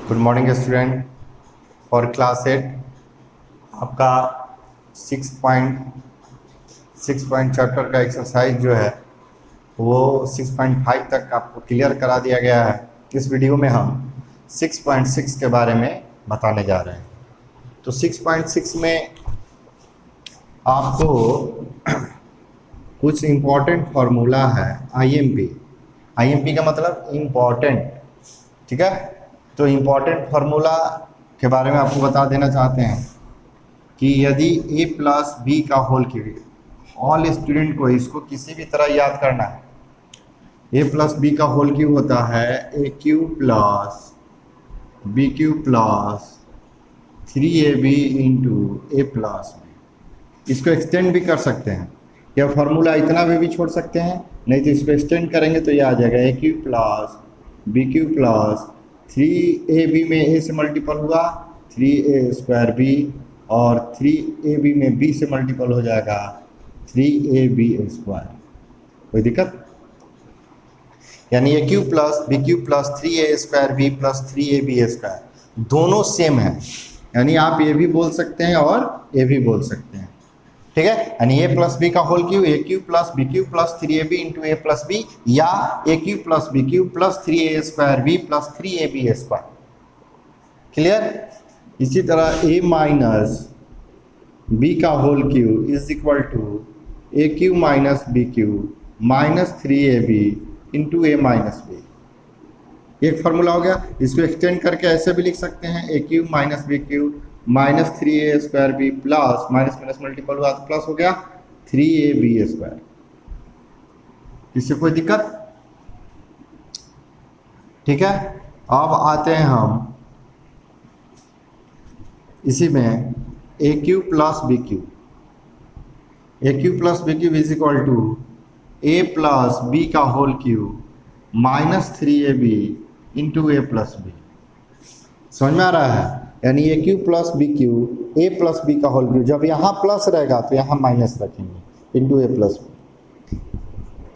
Good morning student. For class 8 आपका 6 point chapter का exercise जो है वो 6.5 तक आपको क्लियर करा दिया गया है। इस वीडियो में हम 6.6 के बारे में बताने जा रहे हैं। तो 6.6 में आपको कुछ इम्पोर्टेंट फार्मूला है आईएमपी का मतलब इम्पोर्टेंट, ठीक है। तो इम्पोर्टेंट फार्मूला के बारे में आपको बता देना चाहते हैं कि यदि a प्लस बी का होल क्यूब, ऑल स्टूडेंट को इसको किसी भी तरह याद करना है। a प्लस बी का होल क्यूब होता है A cube plus B cube plus 3ab into A plus B. इसको एक्सटेंड भी कर सकते हैं, यह फार्मूला इतना भी छोड़ सकते हैं, नहीं तो इसको एक्सटेंड करेंगे तो ये आ जाएगा A cube plus B cube plus 3ab में a से मल्टीपल हुआ 3a स्क्वायर b और 3ab में b से मल्टीपल हो जाएगा 3ab स्क्वायर। कोई दिक्कत? यानी a cube plus B cube plus 3a square b plus 3ab square दोनों सेम है, यानी आप ये भी बोल सकते हैं और ये भी बोल सकते हैं, ठीक है। यानी a प्लस बी का whole cube A cube plus B cube plus 3ab into A plus B, या A cube plus B cube plus 3a square B plus 3ab square. Clear? इसी तरह a माइनस बी का whole cube is equal to A cube minus B cube minus 3ab into A minus B. एक formula हो गया। इसको extend करके ऐसे भी लिख सकते हैं A cube minus B cube minus 3a square B plus minus minus multiple हुआ तो प्लस हो गया 3ab स्क्वायर। इससे कोई दिक्कत? ठीक है। अब आते हैं हम इसी में A cube plus B cube, A cube plus B cube is equal to A plus B का whole cube minus 3ab into A plus B. समझ में आ रहा है? यानी A cube plus B cube A plus B का whole cube, जब यहाँ प्लस रहेगा तो यहाँ माइनस रखेंगे इंटू ए प्लस बी,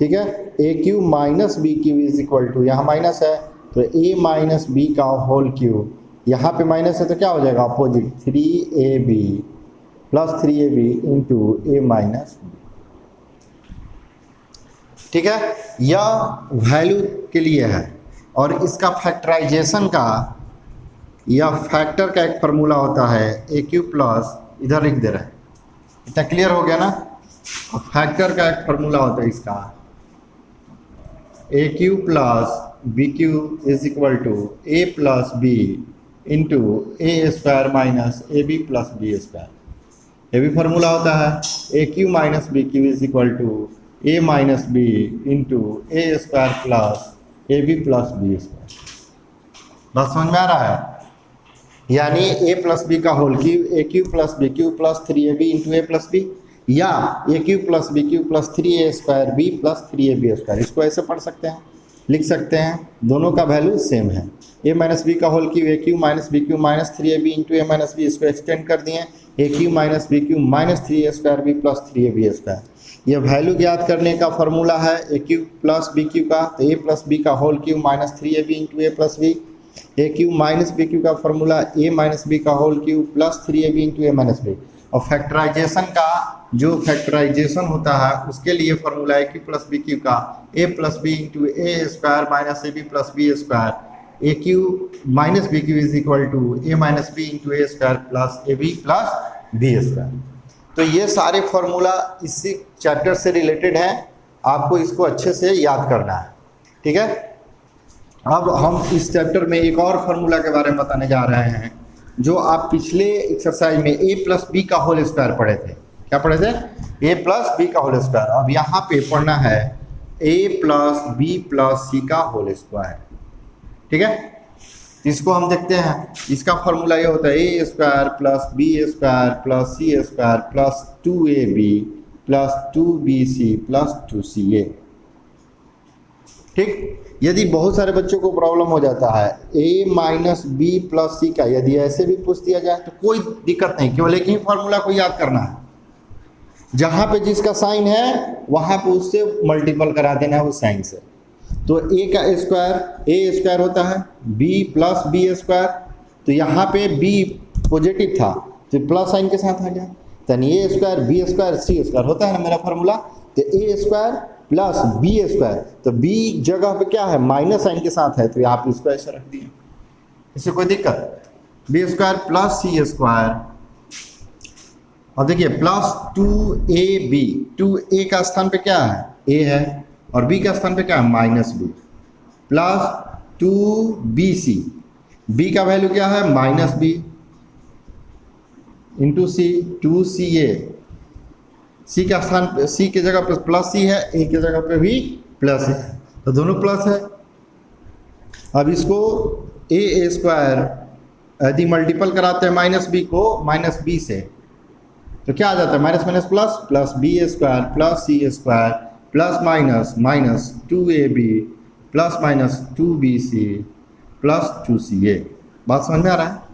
ठीक है। A cube minus B cube is equal to, यहाँ माइनस है तो ए माइनस बी का होल क्यूब, यहाँ पे माइनस है तो क्या हो जाएगा opposite 3ab plus 3ab into A minus B, ठीक है। यह वैल्यू के लिए है और इसका फैक्टराइजेशन का या फैक्टर का एक फार्मूला होता है ए क्यूब प्लस, इधर लिख दे रहे हैं। इतना क्लियर हो गया ना? फैक्टर का एक फार्मूला होता है इसका A cube plus B cube is equal to A plus B into A square minus A B plus B square. ये भी फार्मूला होता है A cube minus B cube is equal to A minus B into A square plus A B plus B square. बस समझ में आ रहा है? यानी ए प्लस बी का whole cube A cube plus B cube plus 3ab into A plus B, या A cube plus B cube plus 3a square B plus 3ab square. इसको ऐसे पढ़ सकते हैं, लिख सकते हैं, दोनों का वैल्यू सेम है। ए माइनस बी का whole cube A cube minus B cube minus 3ab into A minus B, इसको एक्सटेंड कर दिए A cube minus B cube minus 3a square B plus 3ab square. यह value ज्ञात करने का formula है A cube plus B cube का, तो ए प्लस बी का whole cube minus 3ab into A plus B, A cube minus B cube का formula ए minus B का whole cube plus 3ab into A minus B. और factorization का जो factorization होता है उसके लिए formula A cube plus B cube का A plus B into A square minus A B plus B square, A cube minus B cube is equal to A minus B into A square plus A B plus B square. तो ये सारे formula इसी chapter से related हैं, आपको इसको अच्छे से याद करना है, ठीक है। अब हम इस चैप्टर में एक और फार्मूला के बारे में बताने जा रहे हैं जो आप पिछले एक्सरसाइज में ए प्लस बी का होल स्क्वायर पढ़े थे। क्या पढ़े थे? ए प्लस बी का होल स्क्वायर। अब यहाँ पे पढ़ना है ए प्लस बी प्लस सी का होल स्क्वायर, ठीक है। इसको हम देखते हैं। इसका फार्मूला ये होता है A square plus B square plus C square plus 2ab plus 2bc plus 2ca, ठीक। यदि बहुत सारे बच्चों को प्रॉब्लम हो जाता है a माइनस बी प्लस सी का, यदि ऐसे भी पूछ दिया जाए तो कोई दिक्कत नहीं, केवल एक ही फार्मूला को याद करना है। जहाँ पे जिसका साइन है वहाँ पे उससे मल्टीपल करा देना है उस साइन से। तो ए का स्क्वायर ए स्क्वायर होता है बी प्लस बी स्क्वायर, तो यहाँ पे बी पॉजिटिव था तो प्लस साइन के साथ आ गया, यानी ए square B square C square होता है ना मेरा फॉर्मूला। तो ए स्क्वायर प्लस बी स्क्वायर, तो बी जगह पे क्या है माइनस साइन के साथ है, तो यहाँ पे इसको ऐसे रख दिए, इससे कोई दिक्कत। B square plus C square, और देखिए प्लस 2ab, 2a का स्थान पे क्या है a है और b का स्थान पे क्या है minus b, plus 2bc, b का वैल्यू क्या है माइनस b इंटू सी, 2ca, सी का स्थान सी के जगह पे प्लस सी है, ए के जगह पे भी प्लस है, तो दोनों प्लस है। अब इसको ए स्क्वायर यदि मल्टीपल कराते हैं माइनस बी को माइनस बी से, तो क्या आ जाता है minus minus plus, plus B square plus C square plus minus minus 2ab plus minus 2bc plus 2ca। बात समझ में आ रहा है?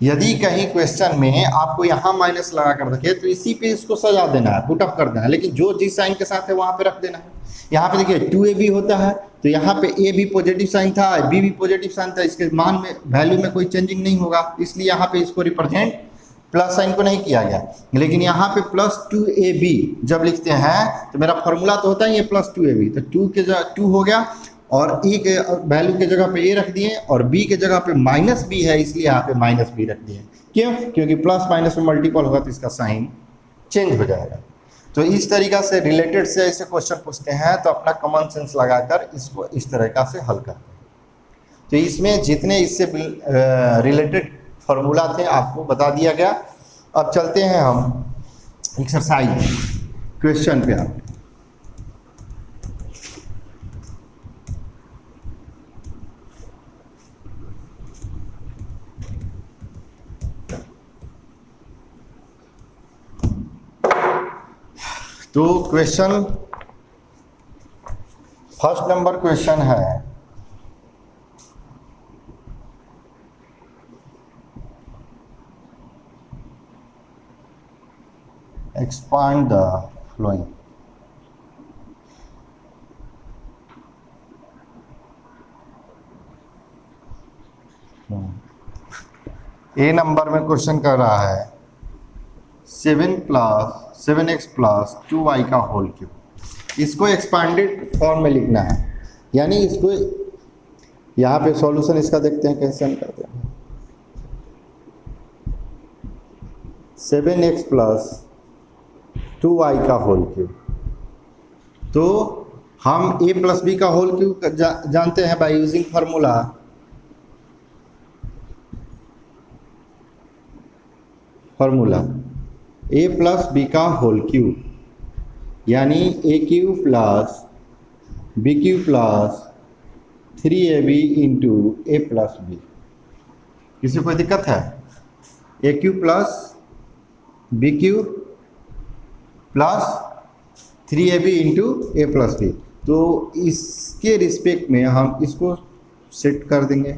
यदि कहीं क्वेश्चन में आपको यहाँ माइनस लगा कर रखे तो इसी पे इसको सजा देना है, पुट अप कर देना है, लेकिन जो जिस साइन के साथ है वहाँ पे रख देना है। यहाँ पे देखिए 2ab होता है तो यहाँ पे a भी पॉजिटिव साइन था b भी पॉजिटिव साइन था, इसके मान में वैल्यू में कोई चेंजिंग नहीं होगा, इसलिए यहाँ पे इसको रिप्रेजेंट प्लस साइन को नहीं किया गया। लेकिन यहाँ पे प्लस 2ab जब लिखते हैं तो मेरा फॉर्मूला तो होता है ये प्लस 2ab, तो 2 के जगह 2 हो गया और ए के वैल्यू के जगह पे ए रख दिए और बी के जगह पे माइनस बी है, इसलिए यहाँ पे माइनस बी रख दिए। क्यों? क्योंकि प्लस माइनस में मल्टीपल होगा तो इसका साइन चेंज हो जाएगा। तो इस तरीका से रिलेटेड से ऐसे क्वेश्चन पूछते हैं तो अपना कॉमन सेंस लगाकर इसको इस तरीका से हल करते हैं। तो इसमें जितने इससे रिलेटेड फार्मूला थे आपको बता दिया गया। अब चलते हैं हम एक्सरसाइज क्वेश्चन पे। आप तो क्वेश्चन फर्स्ट नंबर क्वेश्चन है expand the flowing। A number में क्वेश्चन कर रहा है 7x प्लस 2y का होल क्यूब। इसको एक्सपांडेड फॉर्म में लिखना है, यानी इसको यहाँ पे सॉल्यूशन इसका देखते हैं कैसे हम करते हैं। 7x प्लस 2y का होल क्यूब, तो हम a प्लस बी का होल क्यूब जानते हैं by using formula a plus B का होल क्यूब, यानी a cube plus B cube plus 3ab into a plus B. किसी कोई दिक्कत है? a cube plus B cube plus 3ab into a plus B. तो इसके रिस्पेक्ट में हम इसको सेट कर देंगे,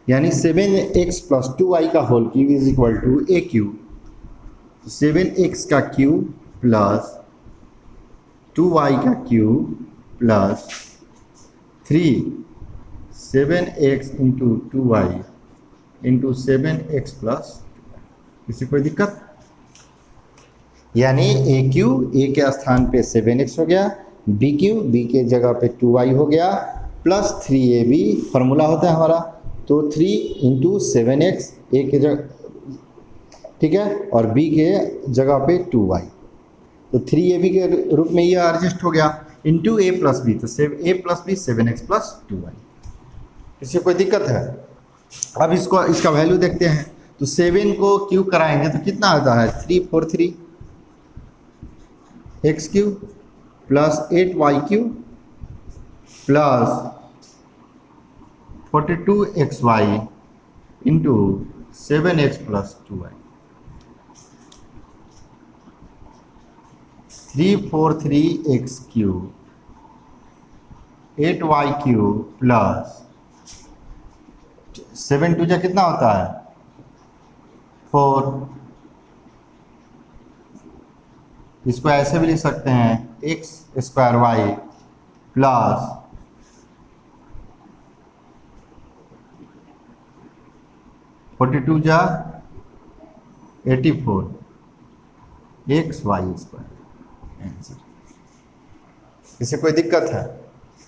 यानी 7x प्लस 2y का whole cube is equal to a cube, 7x का क्यूब प्लस 2y का cube plus 7x into 2y into 7x plus. किसी कोई दिक्कत? यानी a क्यूब a के स्थान पे 7x हो गया, b क्यूब b के जगह पे 2y हो गया प्लस 3ab फार्मूला होता है हमारा, तो 3 इंटू 7x a के जगह, ठीक है, और b के जगह पे 2y, तो 3ab के रूप में यह एडजस्ट हो गया इंटू a प्लस बी, तो a plus B 7x plus 2y। इससे कोई दिक्कत है? अब इसको इसका वैल्यू देखते हैं, तो 7 को क्यूब कराएंगे तो कितना आता है 343 x cube plus 8y cube plus 42xy into 7x plus 2y। 343x cube 8y cube plus 7 2 जा कितना होता है 4। इसको ऐसे भी लिख सकते हैं x स्क्वायर y प्लस 42 जा 84 एक्स वाई स्क्वायर आंसर। इससे कोई दिक्कत है?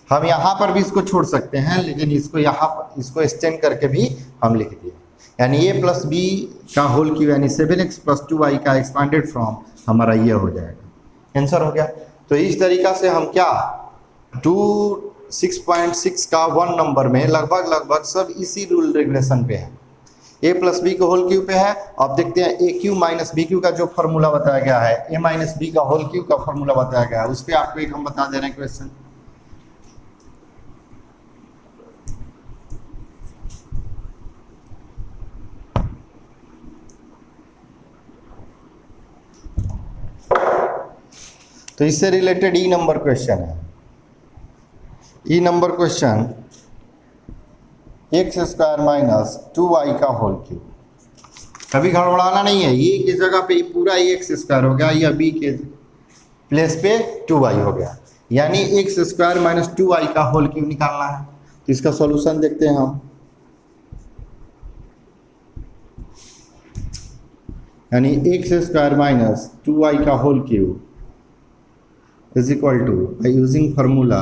हम यहाँ पर भी इसको छोड़ सकते हैं, लेकिन इसको यहाँ पर इसको एक्सटेंड करके भी हम लिख दिए, यानी ए प्लस बी का होल क्यू यानी 7x + 2y का एक्सपांडेड फॉर्म हमारा ये हो जाएगा, आंसर हो गया। तो इस तरीका से हम क्या 6.6 का 1 नंबर में लगभग सब इसी रूल रेगुलेशन पे है, a प्लस बी का होल क्यू पे है। अब देखते हैं ए क्यू माइनस बी क्यू का जो फॉर्मूला बताया गया है, a माइनस बी का होल क्यू का फॉर्मूला बताया गया है, उस पर आपको एक हम बता दे रहे हैं क्वेश्चन। तो इससे रिलेटेड ई नंबर क्वेश्चन है। ई नंबर क्वेश्चन x² - 2y का होल क्यूब। कभी गड़बड़ाना नहीं है, ये की जगह पे पूरा x² हो गया या b के प्लेस पे 2y हो गया, यानी x² - 2y का होल क्यूब निकालना है। तो इसका सॉल्यूशन देखते हैं हम, यानी x² - 2y का whole cube is equal to, by using formula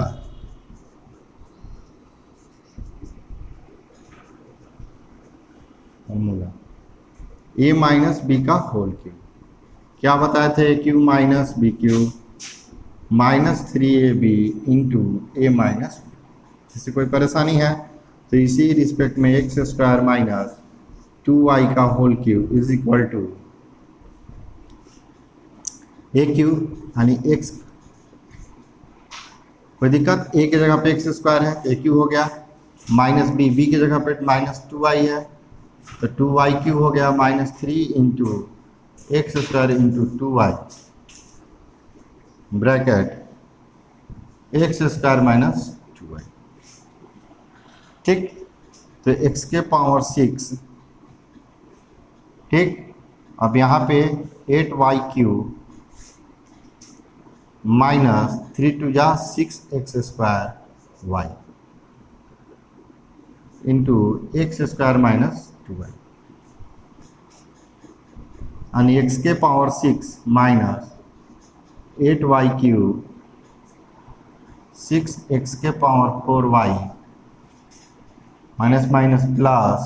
a minus B का होल क्यूब। क्या बताए थे? Cube minus B cube -3ab into A minus B. इससे कोई परेशानी है? तो इसी रिस्पेक्ट में x² - 2y का whole cube is equal to A cube यानी x, कोई दिक्कत? a की जगह पे x² है, ए क्यू हो गया, माइनस बी, बी की जगह पे -2y है, तो 2y क्यू हो गया -3 into x² into 2y bracket x² - 2y। ठीक, तो x के पावर 6, ठीक। अब यहाँ पे 8y cube -3 × 2 = 6x² into x² - 2y, यानी x के पावर 6 -8y क्यूब 6x के power 4y minus minus plus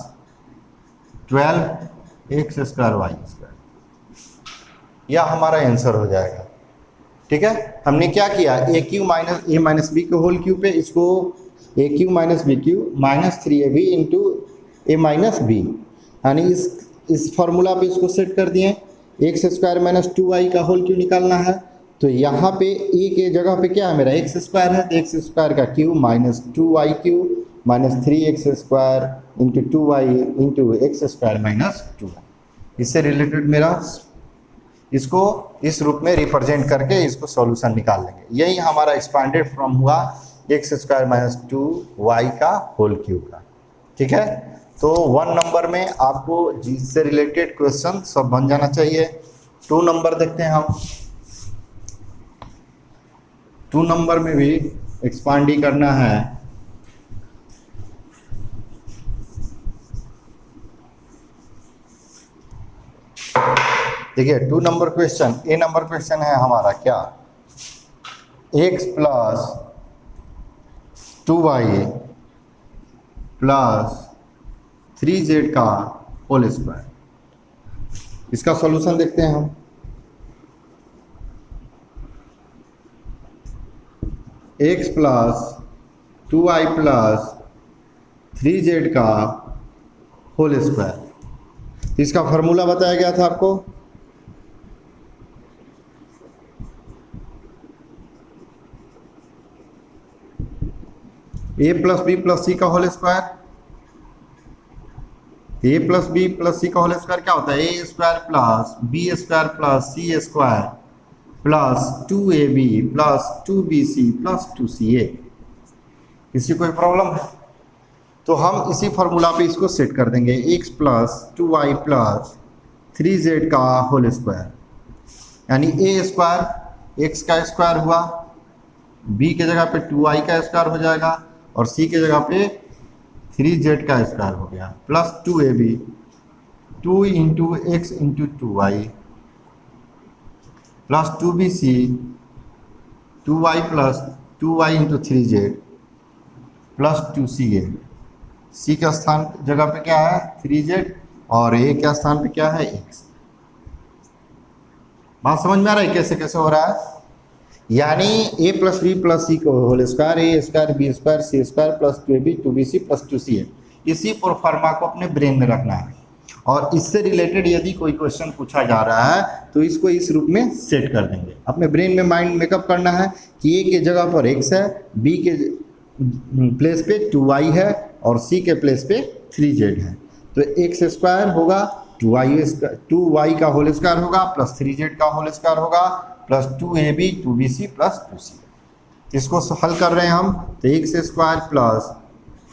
12x² y²। यह हमारा आंसर हो जाएगा। ठीक है, हमने क्या किया, a माइनस बी के होल क्यूब पे इसको a³ - b³ -3ab into a minus B, यानी इस फॉर्मूला पे इसको सेट कर दिए। x² - 2y का होल क्यूब निकालना है, तो यहाँ पे a के जगह पे क्या है मेरा x² है, तो x² का cube -2y cube -3x² into 2y into x² - 2y। इससे रिलेटेड मेरा इसको इस रूप में रिप्रेजेंट करके इसको सॉल्यूशन निकाल लेंगे। यही हमारा एक्सपांडेड फॉर्म हुआ x² - 2y का होल क्यूब का। ठीक है, तो 1 नंबर में आपको जिससे रिलेटेड क्वेश्चन सब बन जाना चाहिए। 2 नंबर देखते हैं हम। 2 नंबर में भी एक्सपांड ही करना है। देखिए 2 नंबर क्वेश्चन, ए नंबर क्वेश्चन है हमारा क्या, x + 2y + 3z का होल स्क्वायर। इसका सॉल्यूशन देखते हैं हम। x + 2y + 3z का होल स्क्वायर। इसका फॉर्मूला बताया गया था आपको, a + b + c का whole square. a + b + c का होल स्क्वायर क्या होता है, a² + b² + c² plus 2ab + 2bc + 2ca। इससे कोई प्रॉब्लम है तो हम इसी फॉर्मूला पे इसको सेट कर देंगे, x + 2y + 3z का होल स्क्वायर, यानी a² x का स्क्वायर हुआ बी के जगह पे 2i का स्क्वायर हो जाएगा और सी के जगह पे 3z का स्क्वायर हो गया plus 2ab 2 into x into 2y plus 2bc 2y plus 2y into 3z plus 2ca। सी का स्थान जगह पे क्या है 3z और ए के स्थान पे क्या है x। बात समझ में आ रहा है कैसे कैसे हो रहा है? यानी a plus B plus C को whole square A square B square C square plus 2ab 2bc plus 2ca, इसी प्रोफार्मा को अपने ब्रेन में रखना है और इससे रिलेटेड यदि कोई क्वेश्चन पूछा जा रहा है तो इसको इस रूप में सेट कर देंगे। अपने ब्रेन में माइंड मेकअप करना है कि ए के जगह पर x है, बी के प्लेस पे 2y है और सी के प्लेस पे 3z है। तो एक्स स्क्वायर होगा 2y का होल स्क्वायर होगा प्लस 3z का होल स्क्वायर होगा plus 2ab 2bc plus 2c। इसको हल कर रहे हैं हम तो x square plus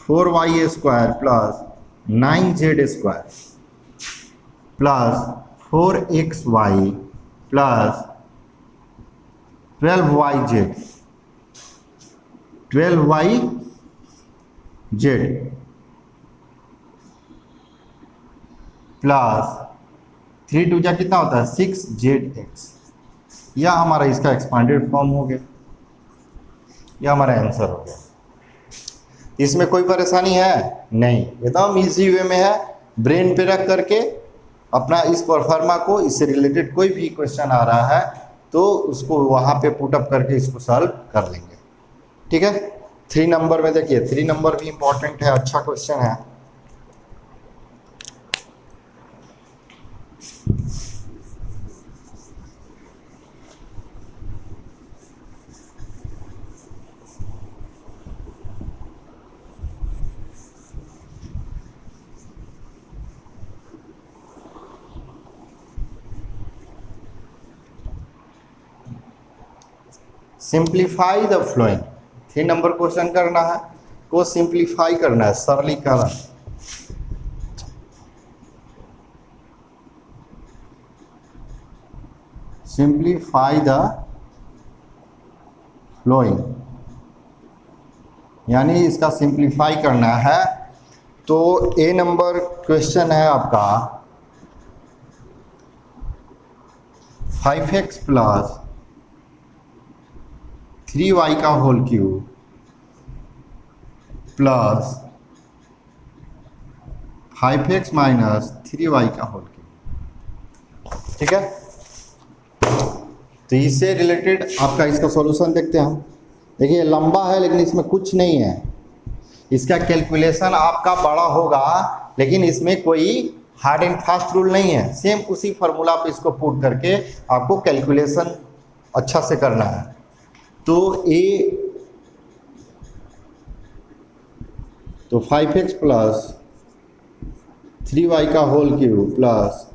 4y square plus 9z square plus 4xy plus 12yz plus 3 2 जा कितना होता है 6zx। यह हमारा इसका एक्सपांडेड फॉर्म हो गया, यह हमारा आंसर हो गया। इसमें कोई परेशानी है नहीं, एकदम इजी वे में है। ब्रेन पे रख करके अपना इस परफॉर्मा को, इससे रिलेटेड कोई भी क्वेश्चन आ रहा है तो उसको वहाँ पे पुट अप करके इसको सॉल्व कर लेंगे। ठीक है, 3 नंबर में देखिए 3 नंबर भी इंपॉर्टेंट है, अच्छा क्वेश्चन है। Simplify the flowing, 3 number question करना है, को सिंप्लीफाई करना है, सरलीकरण। सिंप्लीफाई द फ्लोइंग यानी इसका सिंप्लीफाई करना है। तो ए नंबर क्वेश्चन है आपका 5x प्लस 3y का whole cube plus 5x minus 3y का होल क्यूब। ठीक है, तो इससे रिलेटेड आपका इसका सॉल्यूशन देखते हैं हम। देखिए लंबा है लेकिन इसमें कुछ नहीं है, इसका कैलकुलेशन आपका बड़ा होगा लेकिन इसमें कोई हार्ड एंड फास्ट रूल नहीं है। सेम उसी फार्मूला पे इसको पुट करके आपको कैलकुलेशन अच्छा से करना है। तो तो 5x प्लस 3y का whole cube plus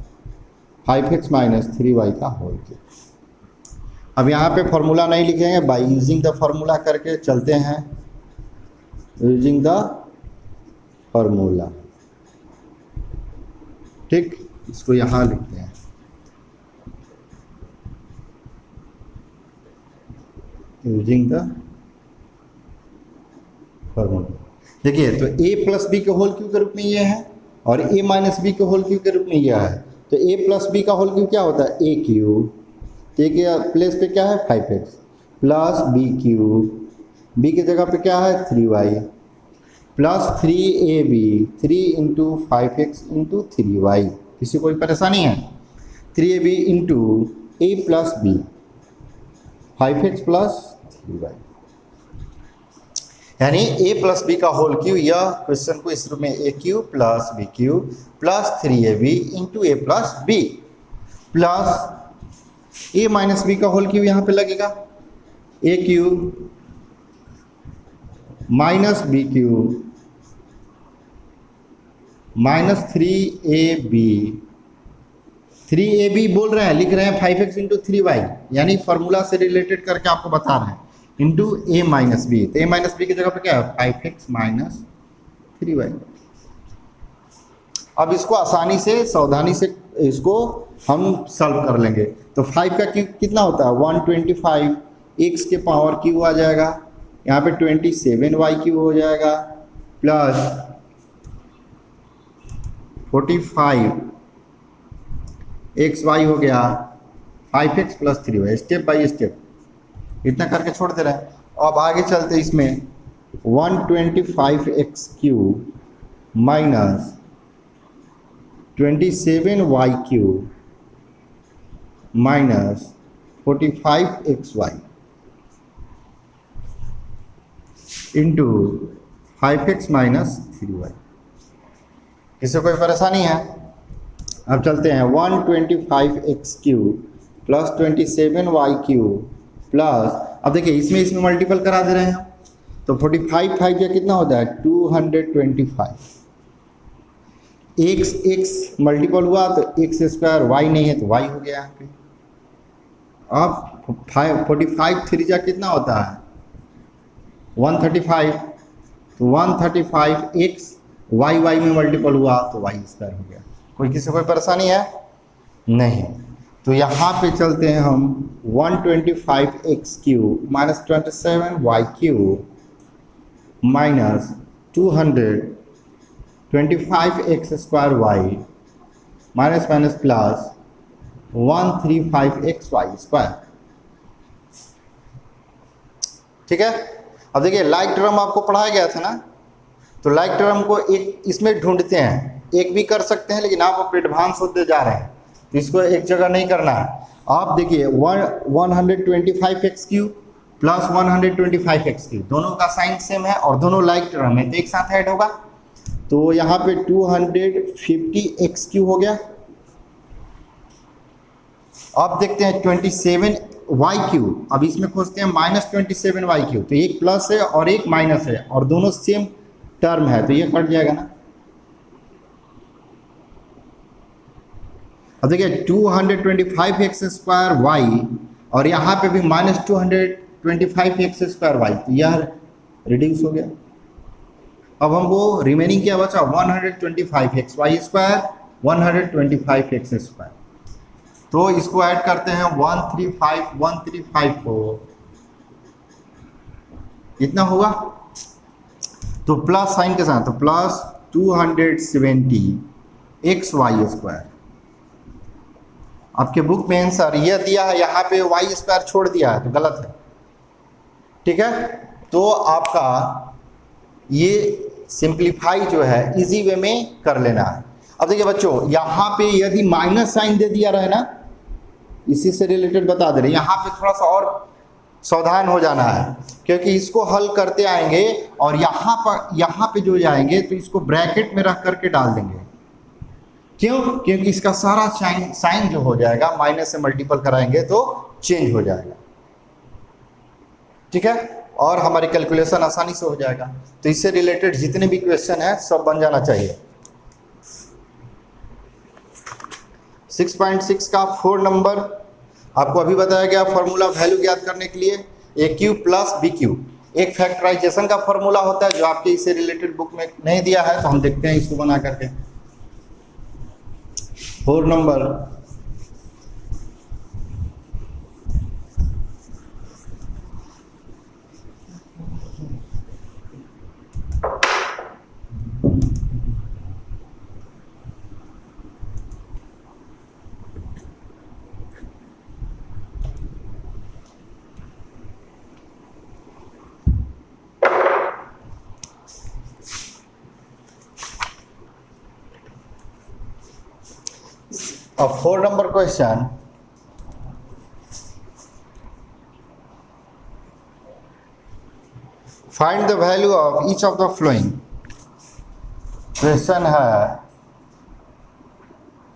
5x minus 3y का होल क्यूब। अब यहाँ पे फॉर्मूला नहीं लिखेंगे, बाय यूजिंग द फॉर्मूला करके चलते हैं। यूजिंग द फॉर्मूला, ठीक, इसको यहाँ लिखते हैं। Using the formula. देखिए तो a प्लस बी के होल क्यूब के रूप में ये है और a माइनस बी के होल क्यूब के रूप में यह है। तो a प्लस बी का होल क्यूब क्या होता है a क्यूब, तो a के प्लेस पे क्या है 5x plus b cube, b के जगह पे क्या है 3y plus 3ab 3 into 5x into 3y। किसी कोई परेशानी है? 3ab into a plus b 5x plus 3y यानी a प्लस बी का होल क्यूब। यह क्वेश्चन को इस रूप में a cube plus b cube plus 3ab into a plus b plus a minus B का होल क्यूब यहाँ पे लगेगा a cube minus b cube minus 3ab बोल रहे हैं, लिख रहे हैं 5x इंटू 3y यानी फॉर्मूला से रिलेटेड करके आपको बता रहे हैं इंटू a माइनस बी। तो a माइनस बी की जगह पे क्या है 5x माइनस 3y। अब इसको आसानी से सावधानी से इसको हम सॉल्व कर लेंगे। तो 5 का क्यूब कितना होता है 125 x के पावर क्यू आ जाएगा, यहाँ पे 27y³ हो जाएगा प्लस 45xy हो गया, 5x plus 3y, step by step इतना करके छोड़ दे रहे हैं। अब आगे चलते इसमें 125x³ minus 27y³ minus 45xy into 5x minus 3y। किसी कोई परेशानी है? अब चलते हैं 125x³ प्लस 27y³ प्लस, अब देखिए इसमें मल्टीपल करा दे रहे हैं, तो 45 5 या कितना होता है 225। x मल्टीपल हुआ तो x², y नहीं है तो y हो गया यहाँ पे। अब 45 3 जा कितना होता है 135, तो 135x y में मल्टीपल हुआ तो y² हो गया। कोई किसी कोई परेशानी है? नहीं। तो यहाँ पे चलते हैं हम 125x³ minus 27y³ minus 225x² minus minus plus 135xy²। ठीक है। अब देखिए लाइक टर्म आपको पढ़ाया गया था ना, तो लाइक टर्म को एक इसमें ढूंढते हैं, एक भी कर सकते हैं लेकिन आप एडवांस होते जा रहे हैं तो इसको एक जगह नहीं करना है। आप देखिए 125x³ प्लस 125x³ दोनों का साइन सेम है और दोनों लाइक टर्म है तो एक साथ ऐड होगा, तो यहाँ पे 250x³ हो गया। अब देखते हैं 27y³, अब इसमें खोजते हैं माइनस 27y³, तो एक प्लस है और एक माइनस है और दोनों सेम टर्म है तो ये कट जाएगा ना। अब देखिए 225x² और यहाँ पे भी माइनस 225x² तो यह रिड्यूस हो गया। अब हमको रिमेनिंग क्या बचा 125xy², 125x², तो इसको ऐड करते हैं 135 को कितना होगा, तो प्लस साइन के साथ, तो प्लस 270xy²। आपके बुक में आंसर यह दिया है, यहाँ पे y² छोड़ दिया है तो गलत है। ठीक है, तो आपका ये सिंप्लीफाई जो है इजी वे में कर लेना है। अब देखिए बच्चों, यहाँ पे यदि माइनस साइन दे दिया रहे ना, इसी से रिलेटेड बता दे रहे, यहाँ पे थोड़ा सा और सावधान हो जाना है क्योंकि इसको हल करते आएंगे और यहाँ पे जो जाएंगे तो इसको ब्रैकेट में रख करके डाल देंगे। क्यों? क्योंकि इसका सारा साइन जो हो जाएगा माइनस से मल्टीपल कराएंगे तो चेंज हो जाएगा। ठीक है, और हमारी कैलकुलेशन आसानी से हो जाएगा। तो इससे रिलेटेड जितने भी क्वेश्चन है सब बन जाना चाहिए। 6.6 का 4 नंबर आपको अभी बताया गया फॉर्मूला वैल्यू ज्ञात करने के लिए AQ प्लस BQ। एक फैक्टराइजेशन का फॉर्मूला होता है जो आपके इससे रिलेटेड बुक में नहीं दिया है, तो हम देखते हैं इसको बना करके। 4 number A 4 number question. Find the value of each of the following. Question है,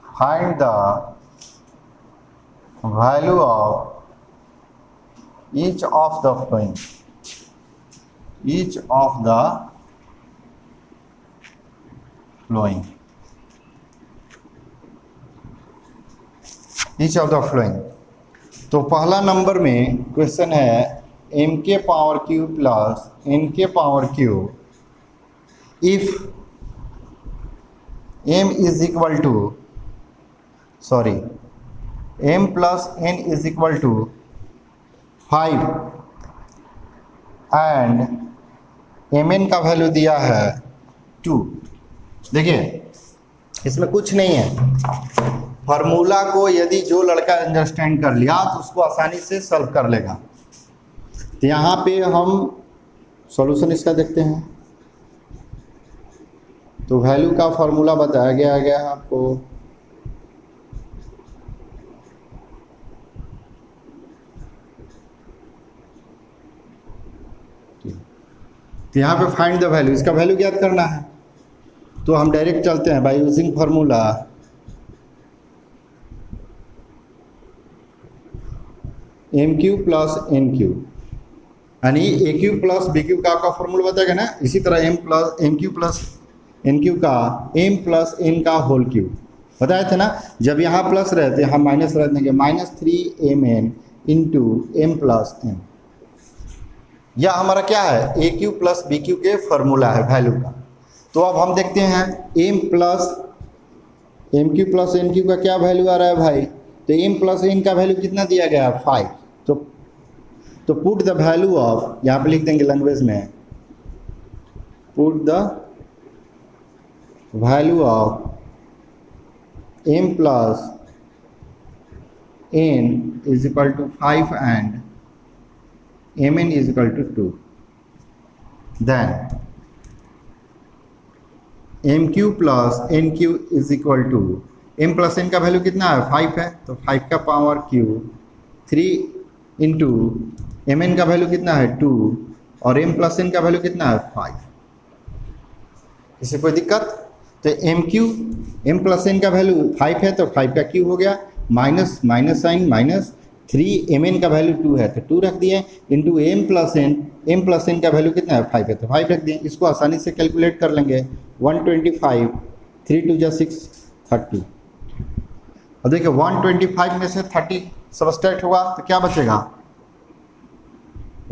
find the value of each of the following. Each of the following. Each of the following. तो पहला नंबर में क्वेश्चन है m² plus n³ if m is equal to m plus n is equal to 5 and mn का value दिया है 2। देखिए इसमें कुछ नहीं है, फार्मूला को यदि जो लड़का अंडरस्टैंड कर लिया तो उसको आसानी से सॉल्व कर लेगा। तो यहाँ पे हम सॉल्यूशन इसका देखते हैं। तो वैल्यू का फार्मूला बताया गया है आपको। तो यहाँ पे फाइंड द वैल्यू, इसका वैल्यू ज्ञात करना है। तो हम डायरेक्ट चलते हैं by using formula M cube plus N cube, यानी A cube plus B cube का आपका फॉर्मूला बताएगा ना। इसी तरह M cube plus N cube का एम प्लस एन का होल क्यू बताए थे ना। जब यहाँ प्लस रहते यहाँ माइनस रह देंगे, -3mn into M plus N. यह हमारा क्या है, A cube plus B cube के फॉर्मूला है वैल्यू का। तो अब हम देखते हैं M cube plus N cube का क्या वैल्यू आ रहा है भाई। तो एम प्लस एन का वैल्यू कितना दिया गया है 5। तो पुट द वैल्यू ऑफ, यहाँ पे लिख देंगे लैंग्वेज में, put the value of M plus N is equal to 5 and mn is equal to 2। then mq plus nq is equal to m plus n का वैल्यू कितना है 5 है, तो 5 का पावर q 3 इंटू mn का value कितना है 2 और m plus n का वैल्यू कितना है 5। इससे कोई दिक्कत। तो m plus n का वैल्यू 5 है तो 5 का q हो गया, माइनस साइन माइनस 3mn का वैल्यू 2 है तो 2 रख दिए, इंटू m प्लस n का वैल्यू कितना है 5 है तो 5 रख दिए। इसको आसानी से कैलकुलेट कर लेंगे। 125 3 2 जा 6 30। और देखिए 125 में से 30 सबस्ट्रैक्ट होगा तो क्या बचेगा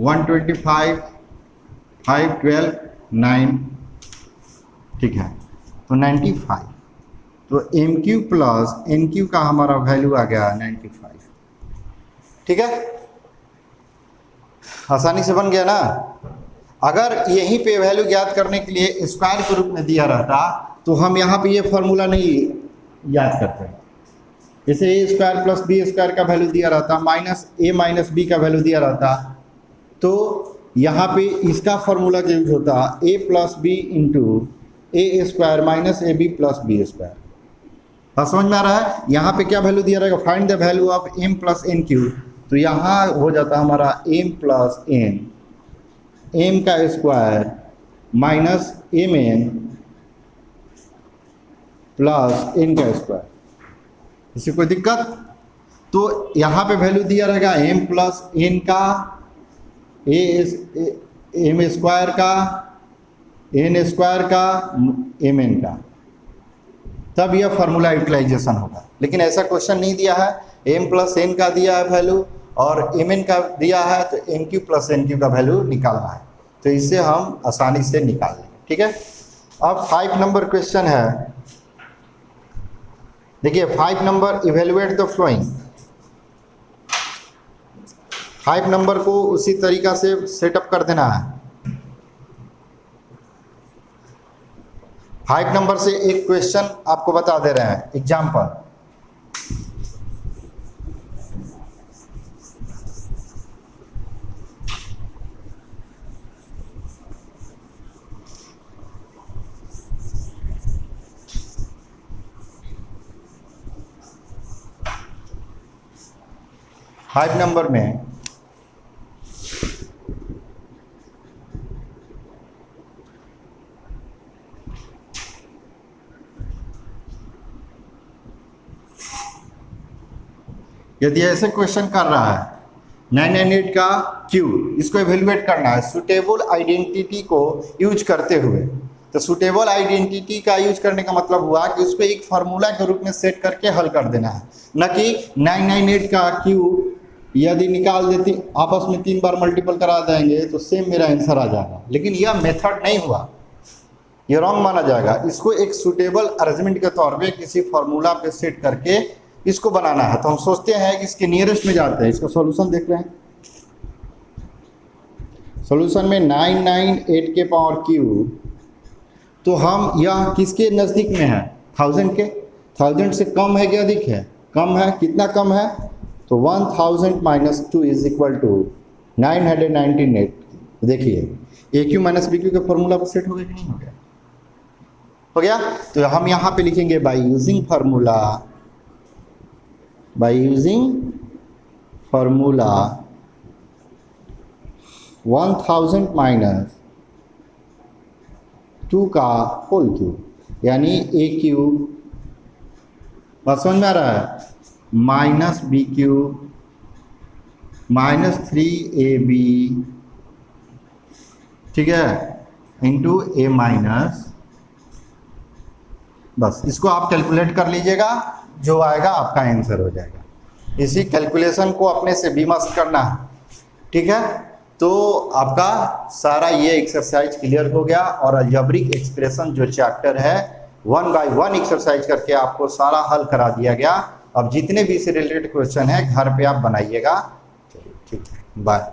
125 5 12 9, ठीक है, तो 95। तो M cube plus N cube का हमारा वैल्यू आ गया 95। ठीक है, आसानी से बन गया ना। अगर यहीं पे वैल्यू ज्ञात करने के लिए स्क्वायर के रूप में दिया रहता तो हम यहाँ पे ये फॉर्मूला नहीं याद करते। जैसे A square plus B square का वैल्यू दिया रहता, माइनस ए माइनस बी का वैल्यू दिया रहता, तो यहाँ पे इसका फॉर्मूला यूज होता A plus B into A square minus A B plus B square. समझ में आ रहा है। यहाँ पे क्या वैल्यू दिया रहेगा, find the value of M plus N cube. तो यहाँ हो जाता हमारा एम प्लस एन, एम का square minus M N plus N का स्क्वायर। इससे कोई दिक्कत। तो यहाँ पे वैल्यू दिया रहेगा एम प्लस एन का, एम स्क्वायर का, एन स्क्वायर का, एम एन का, तब यह फार्मूला यूटिलाइजेशन होगा। लेकिन ऐसा क्वेश्चन नहीं दिया है, एम प्लस एन का दिया है वैल्यू और एम एन का दिया है, तो M cube plus N cube का वैल्यू निकालना है। तो इसे हम आसानी से निकाल लेंगे। ठीक है, अब 5 नंबर क्वेश्चन है। देखिए 5 number, evaluate the flowing. 5 number को उसी तरीका से सेटअप कर देना है। 5 नंबर से एक क्वेश्चन आपको बता दे रहे हैं, एग्जाम्पल। फाइव नंबर में यदि ऐसे क्वेश्चन कर रहा है 998 का क्यू, इसको इवेलुएट करना है सुटेबल आइडेंटिटी को यूज करते हुए। तो सुटेबल आइडेंटिटी का यूज करने का मतलब हुआ कि उसको एक फार्मूला के रूप में सेट करके हल कर देना है, न कि 998 का क्यू यदि निकाल देती आपस में 3 बार मल्टीपल करा देंगे तो सेम मेरा आंसर आ जाएगा। लेकिन यह मेथड नहीं हुआ, यह रॉन्ग माना जाएगा। इसको एक सुटेबल अरेंजमेंट के तौर पे किसी फार्मूला पे सेट करके इसको बनाना है। तो हम सोचते हैं कि इसके नियरेस्ट में जाते हैं, इसका सॉल्यूशन देख रहे हैं। सॉल्यूशन में 998 के पावर क्यूब, तो हम यह किसके नज़दीक में है? 1000 के। 1000 से कम है कि अधिक है? कम है। कितना कम है? तो 1000 माइनस 2 इज इक्वल टू 998। देखिए A cube minus B cube का फॉर्मूला पर सेट हो गया कि नहीं हो गया? हो गया। तो हम यहाँ पे लिखेंगे by using formula, by using formula 1000 minus 2 का होल क्यूब, यानी ए क्यूब, बात समझ में आ रहा है, minus B cube minus 3ab, ठीक है, इंटू ए माइनस, बस इसको आप कैलकुलेट कर लीजिएगा, जो आएगा आपका आंसर हो जाएगा। इसी कैलकुलेशन को अपने से भी मस्त करना है, ठीक है। तो आपका सारा ये एक्सरसाइज क्लियर हो गया और अलजेब्रिक एक्सप्रेशन जो चैप्टर है 1 बाय 1 एक्सरसाइज करके आपको सारा हल करा दिया गया। अब जितने भी इससे रिलेटेड क्वेश्चन है घर पे आप बनाइएगा। ठीक है, बाय।